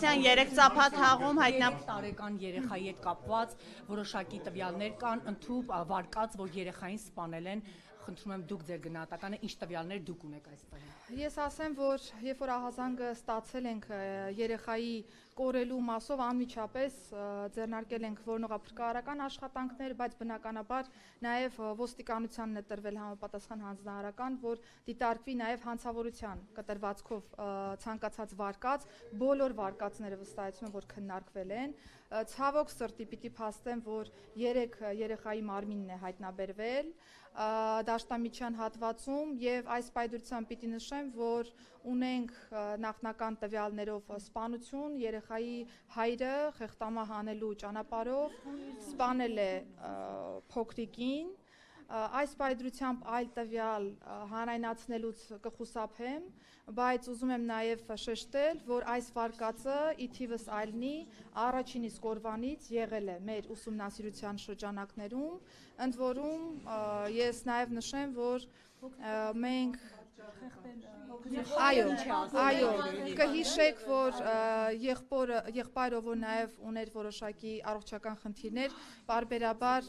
Ղուկասյան 3 ծափաթաղում հայտնաբերվել տարեկան երեխայի հետ կապված որոշակի տվյալներ կան, ընդհուպ վարկած, որ երեխային սպանել են, խնդրում եմ դուք ձեր գնահատականը, ինչ տվյալներ դուք ունեք այստեղ։ Ես ասեմ, որ երբ որ ահազանգը ստացել ենք երեխայի կորելու մասով անմիջապես ձեռնարկել ենք որոնողափրկարարական աշխատանքներ, բայց բնականաբար նաև ոստիկանությանն է տրվել համապատասխան հանձնարարական, որ դիտարկվի նաև հանցավորության կտրվածքով ցանկացած վարկած, բոլոր վարկածները վստահեցնում եմ, որ քննարկվել են։ Ցավոք սրտի պիտի փաստեմ, որ 3 երեխայի մարմինն է հայտնաբերվել դաշտամիջյան հատվածում եւ այս պայդրությամբ պիտի նշեմ, որ ունենք նախնական տվյալներով սպանություն, երեխայի հայրը խեղտամահ անելու ճանապարհով սպանել է փոքրիկին, այս պայդրությամբ այլ տվյալ հանրայնացնելուց կխուսափեմ, բայց ուզում եմ նաև շեշտել, որ այս վարկածը ի թիվս այլնի առաջին իսկ օրվանից եղել է մեր ուսումնասիրության շրջանակներում, ընդ որում ես նաև նշեմ, որ մենք Այո, կհիշեք, որ եղբայրը, որ նաև ուներ որոշակի առողջական խնդիրներ, պարբերաբար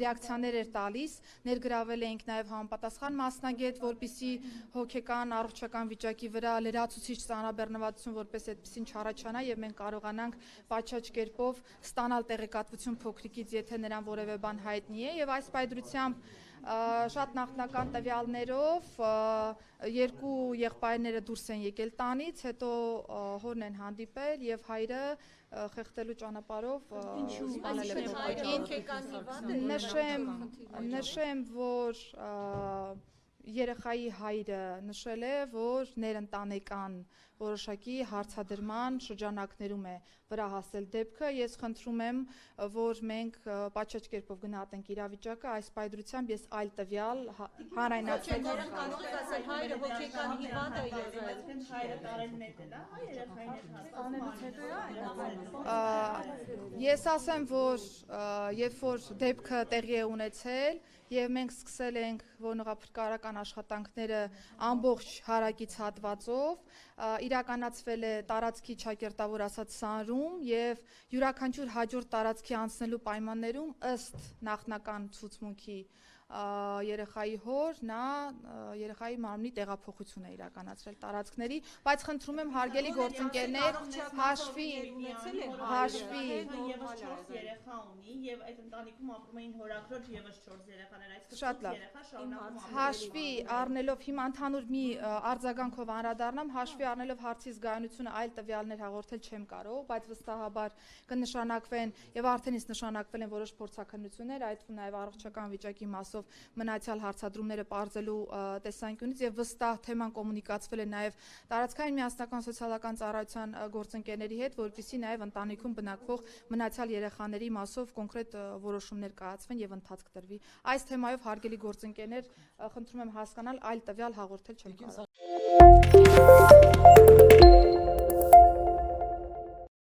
ռեակցիաներ էր տալիս, ներգրավել էինք նաև համապատասխան մասնագետ, որպեսզի հոգեկան առողջական վիճակի վրա լրացուցիչ ծանրաբեռնվածություն որպես այդպեսին չառաջանա եւ մենք կարողանանք պատշաճ կերպով ստանալ տեղեկատվություն փոքրիկից, եթե նրան որևէ բան հայտնի է եւ այս պայդրությամբ շատ նախնական տվյալներով 2 եղբայրները դուրս են եկել տանից, հետո հորն են հանդիպել եւ հայրը խեղդելու ճանապարհով սպանել է փոքրիկին։ Նշեմ, որ երեխայի հայրը նշել է, որ ներընտանեկան որոշակի հարցադրման շրջանակներում է վրա հասել դեպքը, ես խնդրում եմ, որ մենք պատշաճ կերպով գնահատենք իրավիճակը, այս պայդրությամբ ես այլ տվյալ հանրայնացնել Ես ասեմ, որ երբ որ դեպքը տեղի է ունեցել եւ մենք սկսել ենք որոնողափրկարարական աշխատանքները ամբողջ հարակից հատվածով, իրականացվել է տարածքի ճակերտավոր ասած սանրում եւ յուրաքանչյուր հաջորդ տարածքի անցնելու պայմաններում ըստ նախնական ցուցմունքի երեխայի հոր, նա երեխայի մարմնի տեղափոխություն է իրականացրել տարածքների, բայց խնդրում եմ հարգելի գործընկերներ հաշվի եւս 4 երեխա ունի եւ այդ ընտանիքում ապրում էին հորաքրոջ եւս 4 երեխաներ, այսինքն հաշվի առնելով հիմա ընդհանուր մի արձագանքով անդրադառնամ, հաշվի առնելով հարցի զգայունությունը այլ տվյալներ հաղորդել չեմ կարող, բայց վստահաբար կնշանակվեն եւ արդեն իսկ նշանակվել են որոշ փորձաքննություններ, այդ թվում նաեւ առողջական վիճակի մասով մնացյալ հարցադրումները պարզելու տեսանկյունից եւ վստահ թեման կոմունիկացվել է նաեւ տարածքային միասնական սոցիալական ծառայության գործընկերների հետ, որպեսզի նաեւ ընտանիքում բնակվող մնացյալ երեխաների մասով կոնկրետ որոշումներ կայացվեն եւ ընթացք տրվի։ Այս թեմայով հարգելի գործընկերներ, խնդրում եմ հասկանալ, այլ տվյալ հաղորդել չեմ կարող։